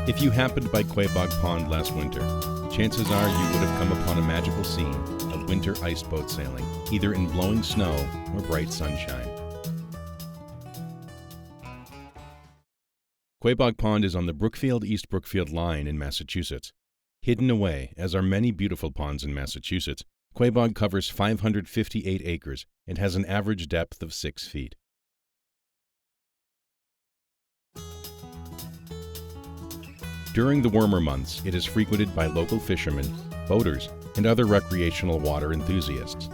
If you happened by Quebec Pond last winter, chances are you would have come upon a magical scene of winter ice boat sailing, either in blowing snow or bright sunshine. Quebec Pond is on the Brookfield-East Brookfield line in Massachusetts. Hidden away, as are many beautiful ponds in Massachusetts, Quebec covers 558 acres and has an average depth of 6 feet. During the warmer months, it is frequented by local fishermen, boaters, and other recreational water enthusiasts.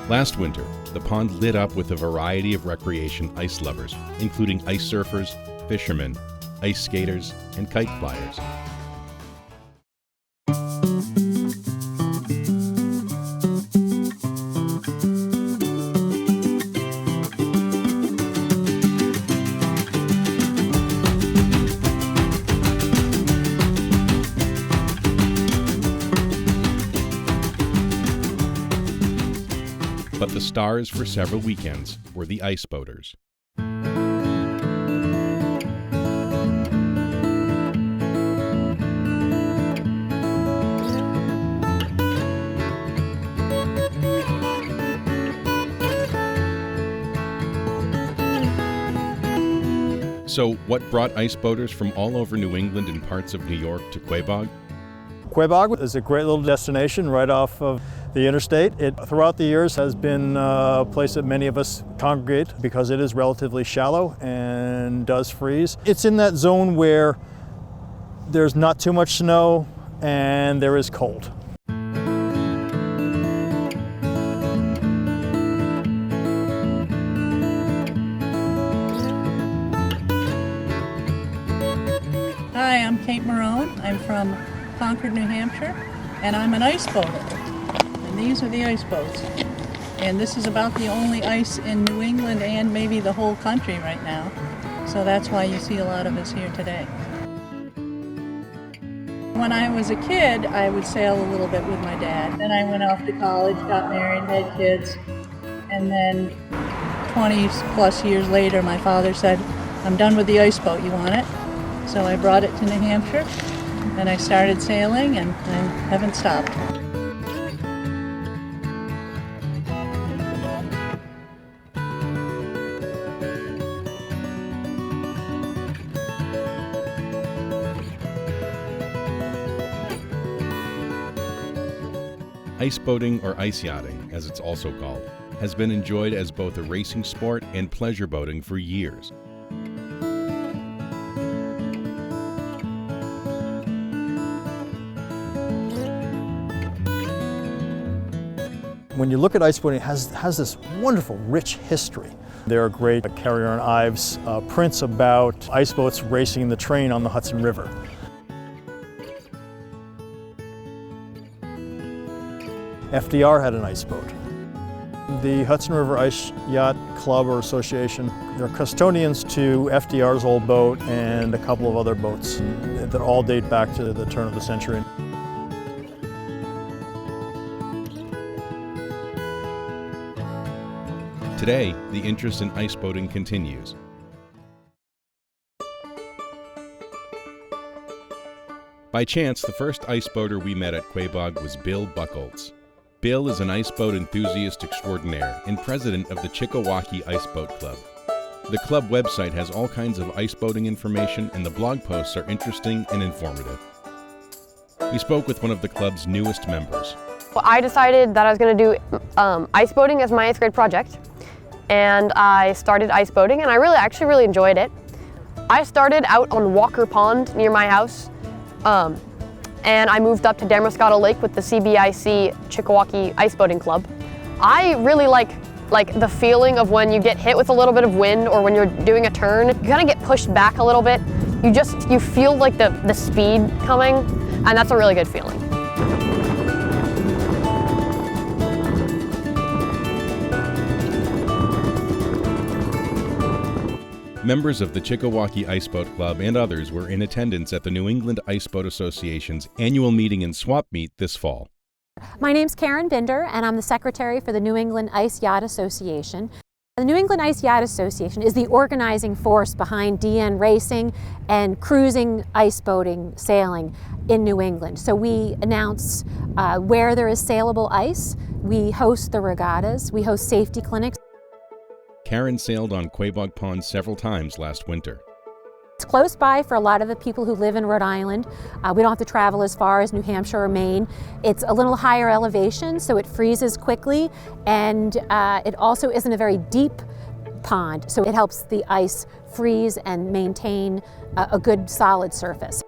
Last winter, the pond lit up with a variety of recreation ice lovers, including ice surfers, fishermen, ice skaters, and kite flyers. But the stars for several weekends were the ice boaters. So, what brought ice boaters from all over New England and parts of New York to Quebec? Quebec is a great little destination right off of the interstate. It, throughout the years, has been a place that many of us congregate because it is relatively shallow and does freeze. It's in that zone where there's not too much snow and there is cold. Hi, I'm Kate Marone. I'm from Concord, New Hampshire, and I'm an ice boater. And these are the ice boats. And this is about the only ice in New England and maybe the whole country right now. So that's why you see a lot of us here today. When I was a kid, I would sail a little bit with my dad. Then I went off to college, got married, had kids, and then 20 plus years later, my father said, "I'm done with the ice boat, you want it?" So I brought it to New Hampshire, and I started sailing, and I haven't stopped. Ice boating, or ice yachting, as it's also called, has been enjoyed as both a racing sport and pleasure boating for years. When you look at ice boating, it has this wonderful, rich history. There are great Carrier and Ives prints about ice boats racing the train on the Hudson River. FDR had an ice boat. The Hudson River Ice Yacht Club or Association, they're custodians to FDR's old boat and a couple of other boats that all date back to the turn of the century. Today, the interest in ice boating continues. By chance, the first ice boater we met at Quebec was Bill Buckholtz. Bill is an ice boat enthusiast extraordinaire and president of the Chickawaukee Ice Boat Club. The club website has all kinds of ice boating information, and the blog posts are interesting and informative. We spoke with one of the club's newest members. Well, I decided that I was going to do ice boating as my 8th grade project, and I started ice boating, and I actually really enjoyed it. I started out on Walker Pond near my house, and I moved up to Damascotta Lake with the CBIC Chickawaukee Ice Boating Club. I really like the feeling of when you get hit with a little bit of wind or when you're doing a turn. You kind of get pushed back a little bit. You feel like the speed coming, and that's a really good feeling. Members of the Chickawaukee Ice Boat Club and others were in attendance at the New England Ice Boat Association's annual meeting and swap meet this fall. My name's Karen Binder, and I'm the secretary for the New England Ice Yacht Association. The New England Ice Yacht Association is the organizing force behind DN racing and cruising, ice boating, sailing in New England. So we announce where there is saleable ice, we host the regattas, we host safety clinics. Karen sailed on Quebec Pond several times last winter. It's close by for a lot of the people who live in Rhode Island. We don't have to travel as far as New Hampshire or Maine. It's a little higher elevation, so it freezes quickly, and it also isn't a very deep pond, so it helps the ice freeze and maintain a good solid surface.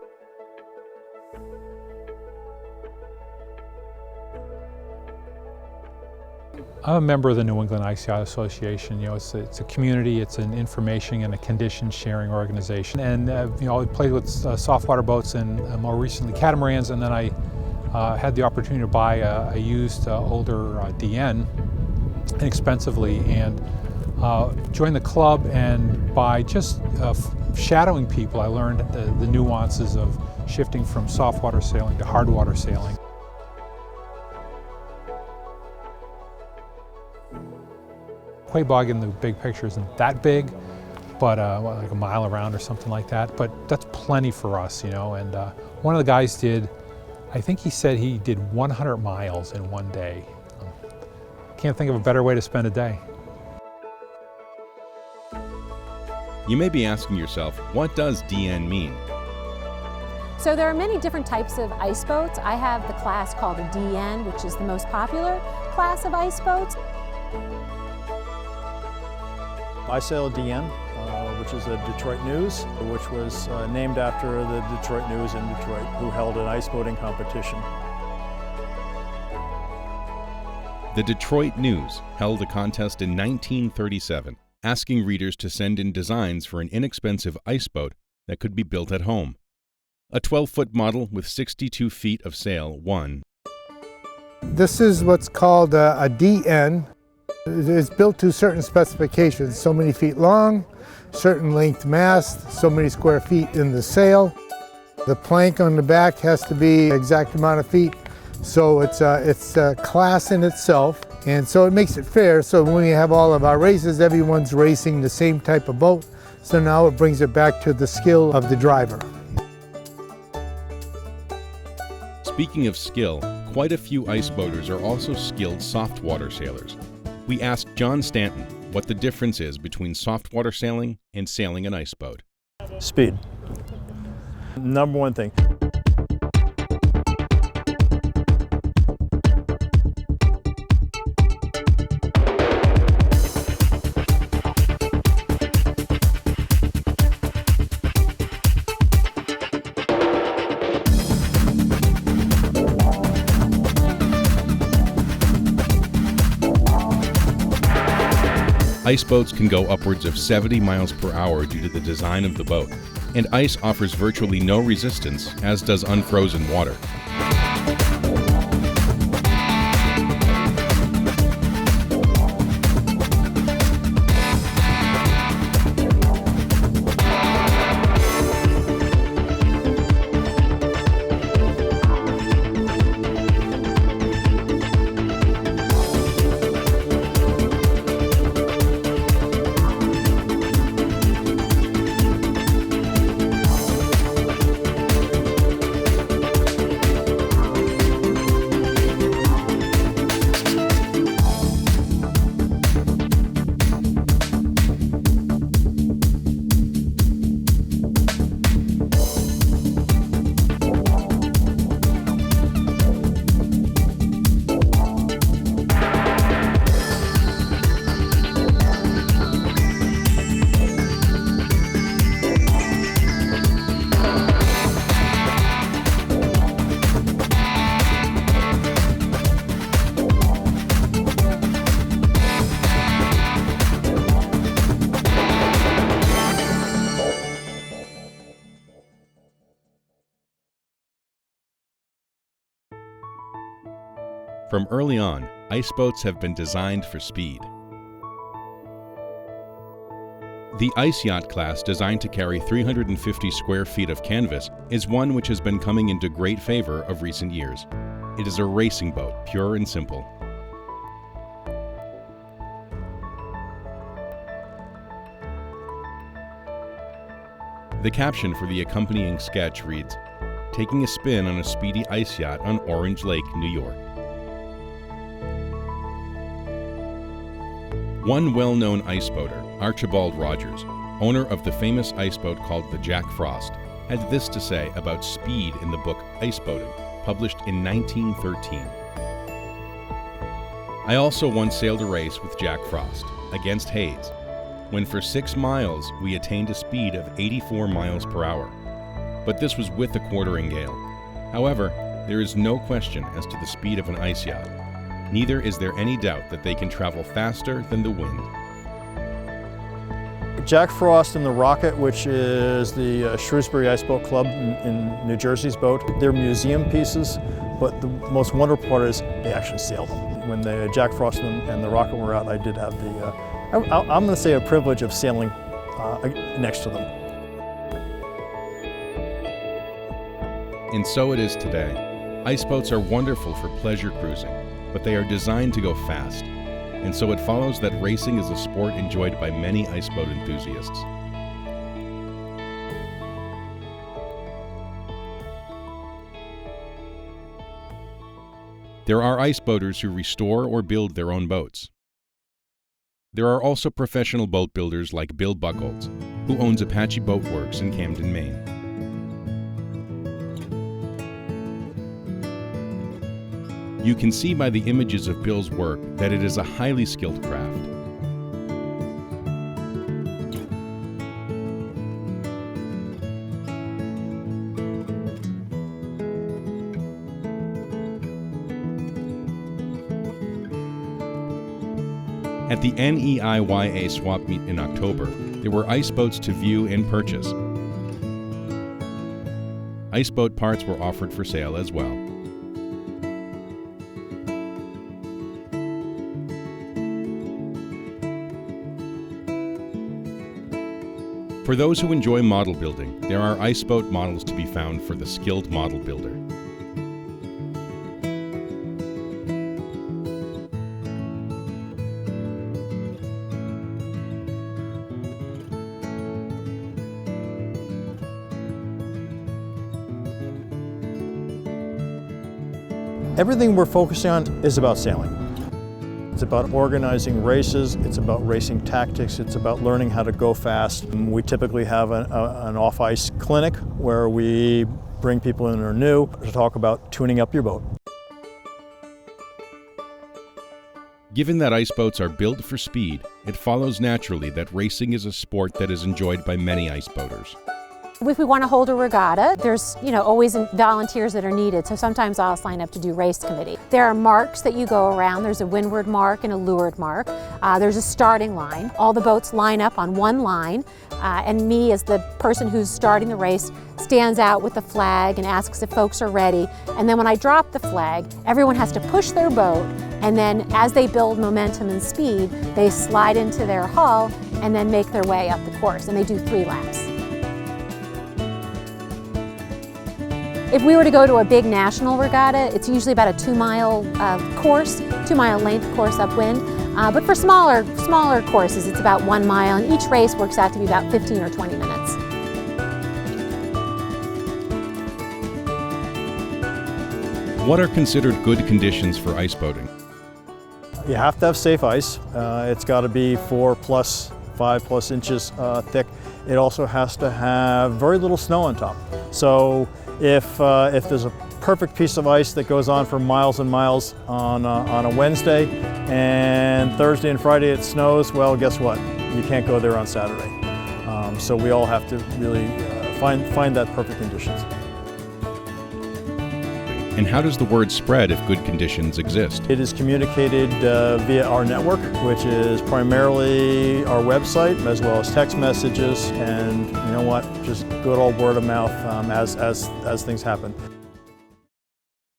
I'm a member of the New England Ice Yacht Association. You know, it's a community, it's an information and a condition sharing organization. And you know, I played with softwater boats and more recently catamarans, and then I had the opportunity to buy a used older DN inexpensively and joined the club. And by just shadowing people, I learned the nuances of shifting from softwater sailing to hardwater sailing. Quebec in the big picture isn't that big, but like a mile around or something like that. But that's plenty for us, you know. And one of the guys did, I think he said he did 100 miles in one day. Can't think of a better way to spend a day. You may be asking yourself, what does DN mean? So there are many different types of ice boats. I have the class called a DN, which is the most popular class of ice boats. I sail a DN, which is a Detroit News, which was named after the Detroit News in Detroit, who held an ice boating competition. The Detroit News held a contest in 1937, asking readers to send in designs for an inexpensive ice boat that could be built at home. A 12-foot model with 62 feet of sail won. This is what's called a DN. It's built to certain specifications, so many feet long, certain length mast, so many square feet in the sail. The plank on the back has to be exact amount of feet, so it's a class in itself, and so it makes it fair. So when we have all of our races, everyone's racing the same type of boat, so now it brings it back to the skill of the driver. Speaking of skill, quite a few ice boaters are also skilled soft water sailors. We asked John Stanton what the difference is between soft water sailing and sailing an ice boat. Speed. Number one thing. Ice boats can go upwards of 70 miles per hour due to the design of the boat, and ice offers virtually no resistance, as does unfrozen water. From early on, ice boats have been designed for speed. The ice yacht class, designed to carry 350 square feet of canvas, is one which has been coming into great favor of recent years. It is a racing boat, pure and simple. The caption for the accompanying sketch reads, "Taking a spin on a speedy ice yacht on Orange Lake, New York." One well-known iceboater, Archibald Rogers, owner of the famous iceboat called the Jack Frost, had this to say about speed in the book Iceboating, published in 1913. "I also once sailed a race with Jack Frost, against Hayes, when for 6 miles we attained a speed of 84 miles per hour. But this was with a quartering gale. However, there is no question as to the speed of an ice yacht. Neither is there any doubt that they can travel faster than the wind." Jack Frost and the Rocket, which is the Shrewsbury Iceboat Club in New Jersey's boat, they're museum pieces, but the most wonderful part is they actually sail them. When the Jack Frost and the Rocket were out, I did have the, I'm going to say, a privilege of sailing next to them. And so it is today. Iceboats are wonderful for pleasure cruising, but they are designed to go fast. And so it follows that racing is a sport enjoyed by many iceboat enthusiasts. There are iceboaters who restore or build their own boats. There are also professional boat builders like Bill Buckles, who owns Apache Boat Works in Camden, Maine. You can see by the images of Bill's work that it is a highly skilled craft. At the NEIYA swap meet in October, there were iceboats to view and purchase. Iceboat parts were offered for sale as well. For those who enjoy model building, there are iceboat models to be found for the skilled model builder. Everything we're focusing on is about sailing. It's about organizing races, it's about racing tactics, it's about learning how to go fast. We typically have an off-ice clinic where we bring people in who are new to talk about tuning up your boat. Given that iceboats are built for speed, it follows naturally that racing is a sport that is enjoyed by many iceboaters. If we want to hold a regatta, there's always volunteers that are needed, so sometimes I'll sign up to do race committee. There are marks that you go around. There's a windward mark and a leeward mark. There's a starting line. All the boats line up on one line, and me as the person who's starting the race stands out with the flag and asks if folks are ready. And then when I drop the flag, everyone has to push their boat, and then as they build momentum and speed, they slide into their hull and then make their way up the course, and they do 3 laps. If we were to go to a big national regatta, it's usually about a 2-mile course, 2-mile length course upwind. But for smaller courses, it's about 1 mile, and each race works out to be about 15 or 20 minutes. What are considered good conditions for iceboating? You have to have safe ice. It's got to be 4+, 5+ inches thick. It also has to have very little snow on top. So if there's a perfect piece of ice that goes on for miles and miles on a Wednesday, and Thursday and Friday it snows, well, guess what? You can't go there on Saturday. So we all have to really find that perfect conditions. And how does the word spread if good conditions exist? It is communicated via our network, which is primarily our website, as well as text messages, and you know what, just good old word of mouth as things happen.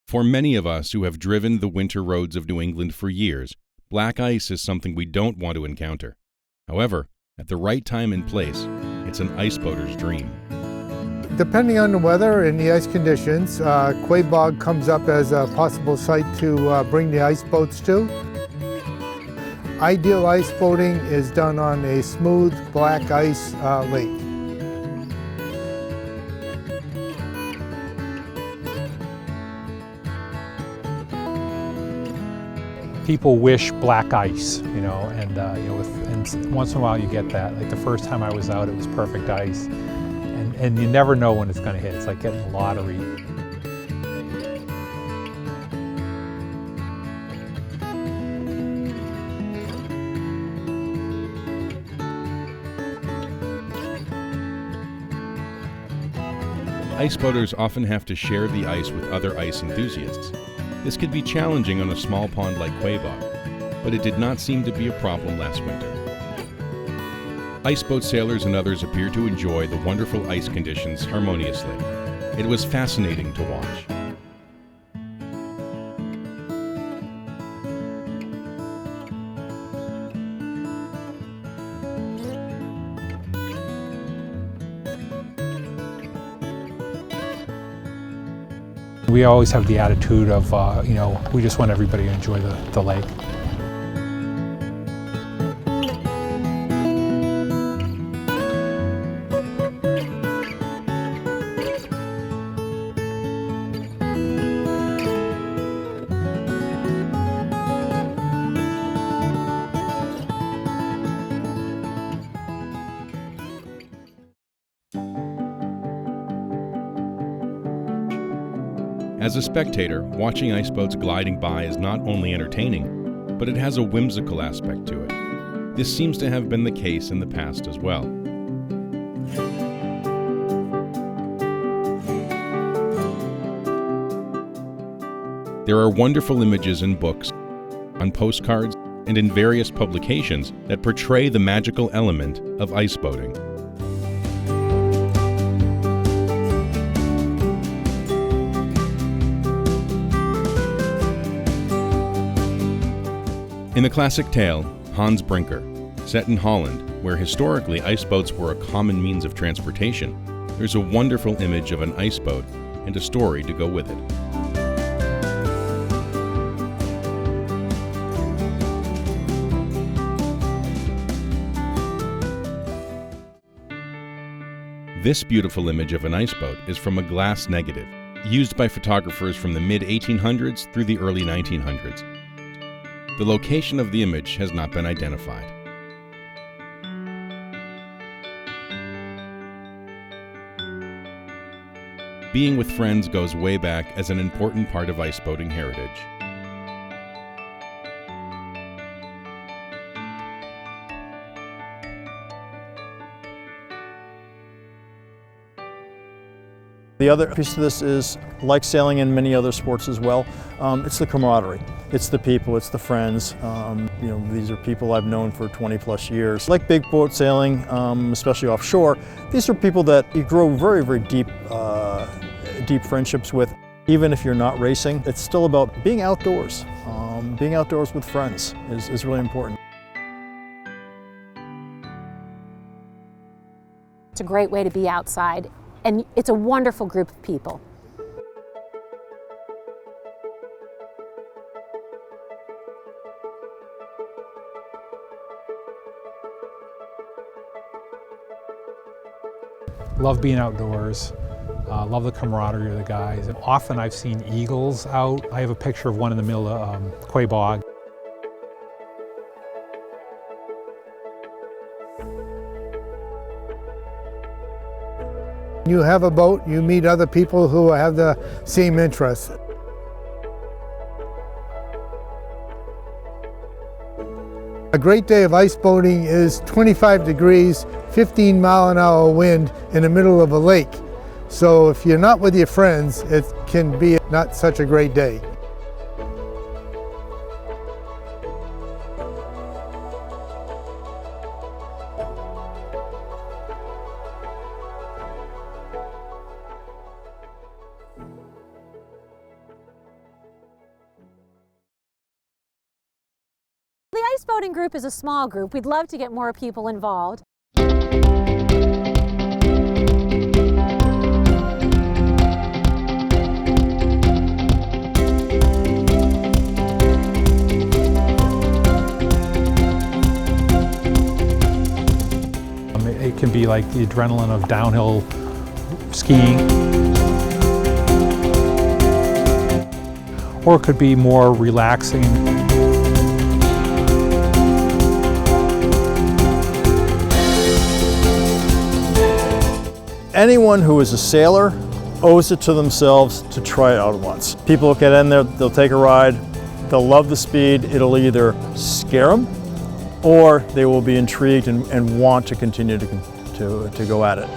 For many of us who have driven the winter roads of New England for years, black ice is something we don't want to encounter. However, at the right time and place, it's an iceboater's dream. Depending on the weather and the ice conditions, Quebec comes up as a possible site to bring the ice boats to. Ideal ice boating is done on a smooth black ice lake. People wish black ice, you know, and and once in a while you get that. Like the first time I was out, it was perfect ice, and you never know when it's going to hit. It's like getting the lottery. Iceboaters often have to share the ice with other ice enthusiasts. This could be challenging on a small pond like Quebec, but it did not seem to be a problem last winter. Iceboat sailors and others appeared to enjoy the wonderful ice conditions harmoniously. It was fascinating to watch. We always have the attitude of, you know, we just want everybody to enjoy the lake. As a spectator, watching iceboats gliding by is not only entertaining, but it has a whimsical aspect to it. This seems to have been the case in the past as well. There are wonderful images in books, on postcards, and in various publications that portray the magical element of iceboating. In the classic tale, Hans Brinker, set in Holland, where historically iceboats were a common means of transportation, there's a wonderful image of an iceboat and a story to go with it. This beautiful image of an iceboat is from a glass negative, used by photographers from the mid-1800s through the early 1900s. The location of the image has not been identified. Being with friends goes way back as an important part of iceboating heritage. The other piece of this is, like sailing in many other sports as well, it's the camaraderie. It's the people, it's the friends. You know, these are people I've known for 20 plus years. Like big boat sailing, especially offshore, these are people that you grow very, very deep, deep friendships with. Even if you're not racing, it's still about being outdoors. Being outdoors with friends is really important. It's a great way to be outside, and it's a wonderful group of people. Love being outdoors, love the camaraderie of the guys. And often I've seen eagles out. I have a picture of one in the middle of Quebec. You have a boat, you meet other people who have the same interests. A great day of ice boating is 25 degrees, 15-mile-an-hour wind in the middle of a lake. So if you're not with your friends, it can be not such a great day. The ice boating group is a small group. We'd love to get more people involved. It can be like the adrenaline of downhill skiing. Or it could be more relaxing. Anyone who is a sailor owes it to themselves to try it out once. People will get in there, they'll take a ride, they'll love the speed, it'll either scare them or they will be intrigued and want to continue to go at it.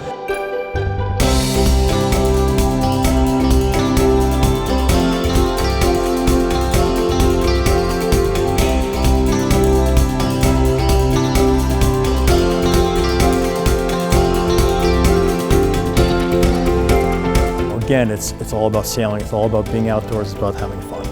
Again, it's all about sailing, it's all about being outdoors, it's about having fun.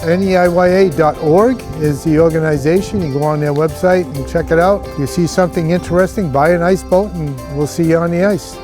NEIYA.org is the organization. You go on their website and check it out. If you see something interesting, buy an ice boat and we'll see you on the ice.